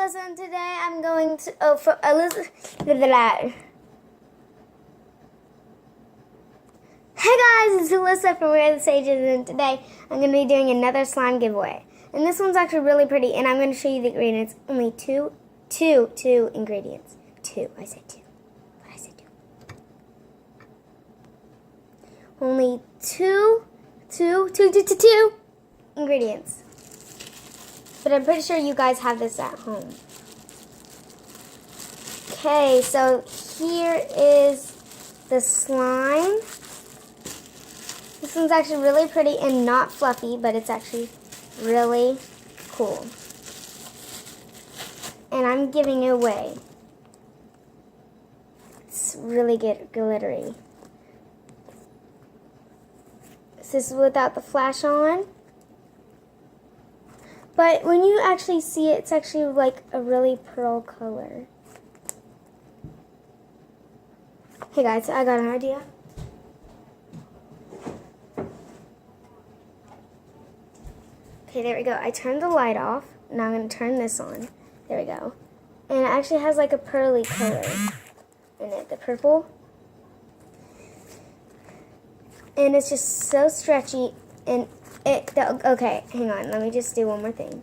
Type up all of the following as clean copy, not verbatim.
Alyssa, and today I'm going to, for Alyssa, Hey guys, it's Alyssa from Where the Sages, and today I'm going to be doing another slime giveaway. And this one's actually really pretty, and I'm going to show you the ingredients. Only two ingredients. I said two. Only two ingredients. But I'm pretty sure you guys have this at home. Okay, so here is the slime. This one's actually really pretty and not fluffy, but it's actually really cool. And I'm giving it away. It's really good, glittery. This is without the flash on. But when you actually see it, it's actually like a really pearl color. Hey guys, I got an idea. Okay, there we go. I turned the light off. Now I'm going to turn this on. There we go. And it actually has like a pearly color in it, the purple. And it's just so stretchy. And okay, hang on. Let me just do one more thing.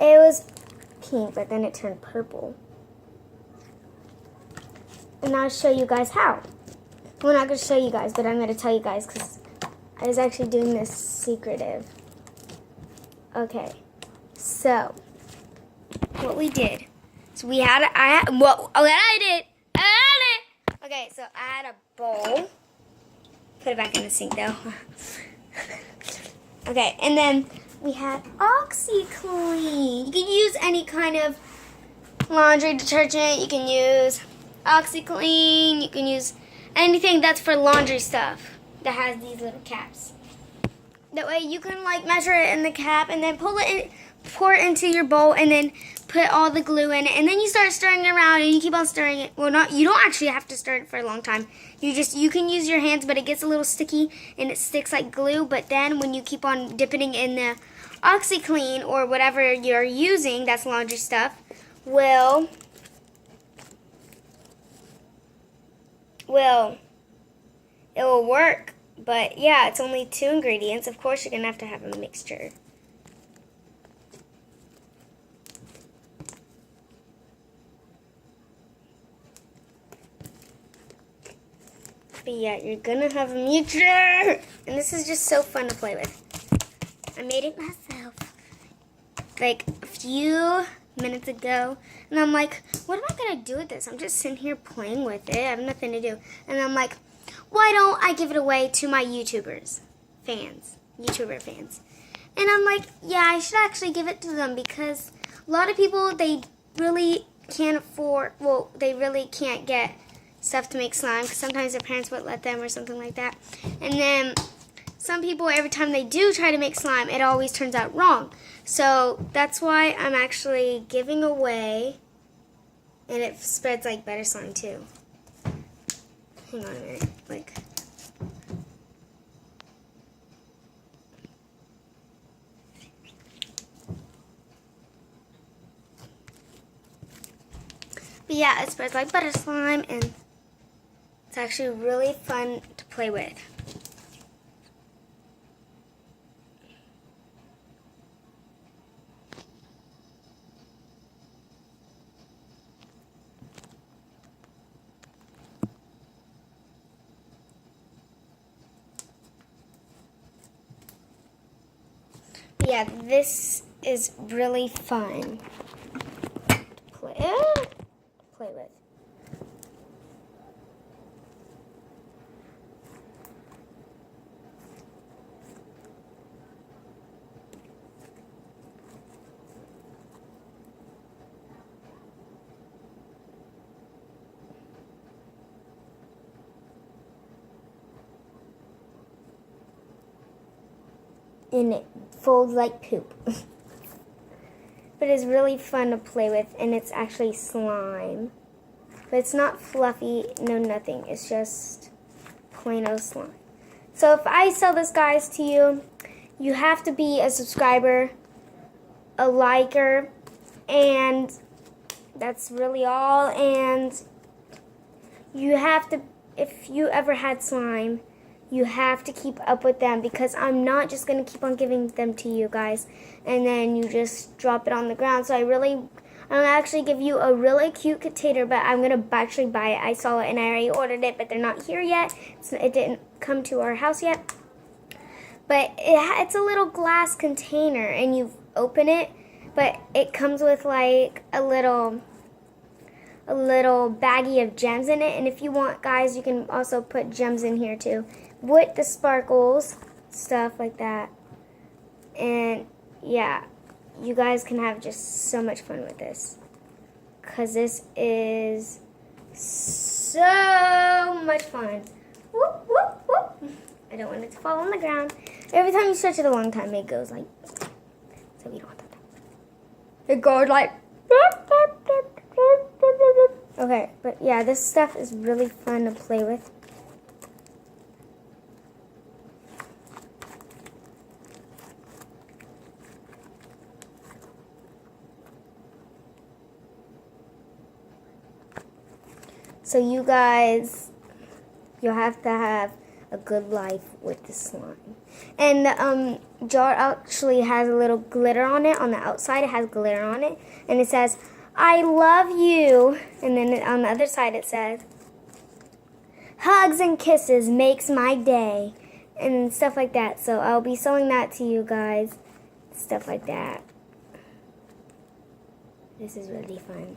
It was pink, but then it turned purple. And I'll show you guys how. Well, I'm not going to show you guys, but I'm going to tell you guys because I was actually doing this secretive. Okay, so what we did is Okay, so I had a bowl. Put it back in the sink though. Okay, and then we had OxyClean. You can use any kind of laundry detergent. You can use OxyClean. You can use anything that's for laundry stuff that has these little caps. That way you can like measure it in the cap and then pour it into your bowl and then put all the glue in it, and then you start stirring it around and you keep on stirring it. Well, you don't actually have to stir it for a long time. You can use your hands, but it gets a little sticky and it sticks like glue. But then when you keep on dipping it in the OxyClean or whatever you're using, that's laundry stuff, it will work. But yeah, it's only 2 ingredients. Of course, you're gonna have to have a mixture. But yeah, you're gonna have a mixture. And this is just so fun to play with. I made it myself like a few minutes ago. And I'm like, what am I gonna do with this? I'm just sitting here playing with it. I have nothing to do. And I'm like, why don't I give it away to my YouTuber fans? And I'm like, yeah, I should actually give it to them because a lot of people, they really can't get stuff to make slime because sometimes their parents won't let them or something like that. And then some people, every time they do try to make slime, it always turns out wrong. So that's why I'm actually giving away, and it spreads like better slime too. Hang on a minute, But yeah, it spreads like butter slime, and it's actually really fun to play with. Yeah, this is really fun to play with. And it folds like poop. But it's really fun to play with, and it's actually slime. But it's not fluffy, no nothing. It's just plain old slime. So if I sell this, guys, to you, you have to be a subscriber, a liker, and that's really all. And you have to, if you ever had slime, you have to keep up with them, because I'm not just going to keep on giving them to you guys and then you just drop it on the ground. So I'm going to actually give you a really cute container, but I'm going to actually buy it. I saw it and I already ordered it, but they're not here yet. So it didn't come to our house yet. But it's a little glass container and you open it, but it comes with like a little baggie of gems in it. And if you want, guys, you can also put gems in here too, with the sparkles, stuff like that. And yeah, you guys can have just so much fun with this, because this is so much fun. Whoop, whoop, whoop. I don't want it to fall on the ground. Every time you stretch it a long time, it goes like, so we don't want that. It goes like, okay, but yeah, this stuff is really fun to play with. So you guys, you'll have to have a good life with the slime. And the jar actually has a little glitter on it. On the outside, it has glitter on it. And it says, I love you. And then on the other side, it says, hugs and kisses makes my day. And stuff like that. So I'll be selling that to you guys. Stuff like that. This is really fun.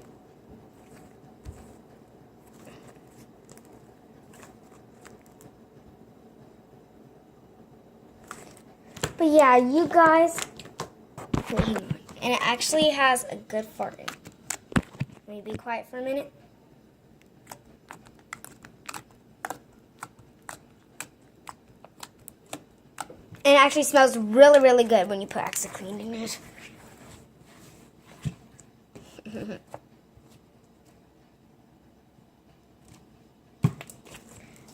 But yeah, you guys, wait, hang on. And it actually has a good fart in it. Let me be quiet for a minute. And it actually smells really, really good when you put OxyClean in it.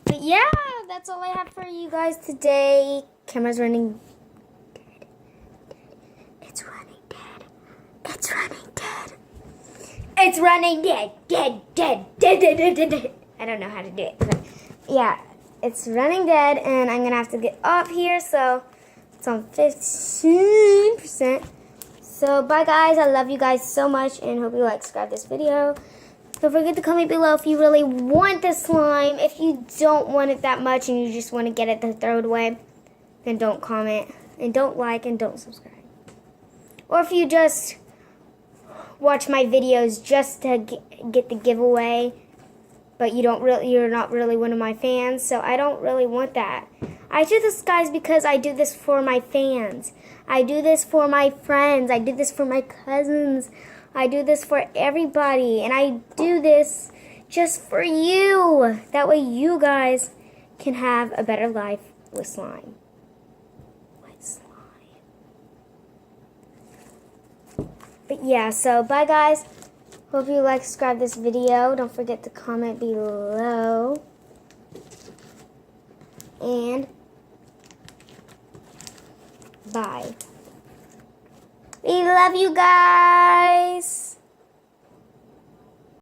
But yeah, that's all I have for you guys today. Camera's running. It's running dead. It's running dead. It's running dead. Dead. I don't know how to do it. But yeah, it's running dead, and I'm going to have to get off here, so it's on 15%. So bye, guys. I love you guys so much, and hope you like, subscribe this video. Don't forget to comment below if you really want this slime. If you don't want it that much and you just want to get it to throw it away, then don't comment, and don't like, and don't subscribe. Or if you just watch my videos just to get the giveaway, but you're not really one of my fans, so I don't really want that. I do this, guys, because I do this for my fans. I do this for my friends. I do this for my cousins. I do this for everybody, and I do this just for you. That way you guys can have a better life with slime. But yeah, so bye, guys. Hope you like, subscribe this video. Don't forget to comment below. And bye. We love you guys.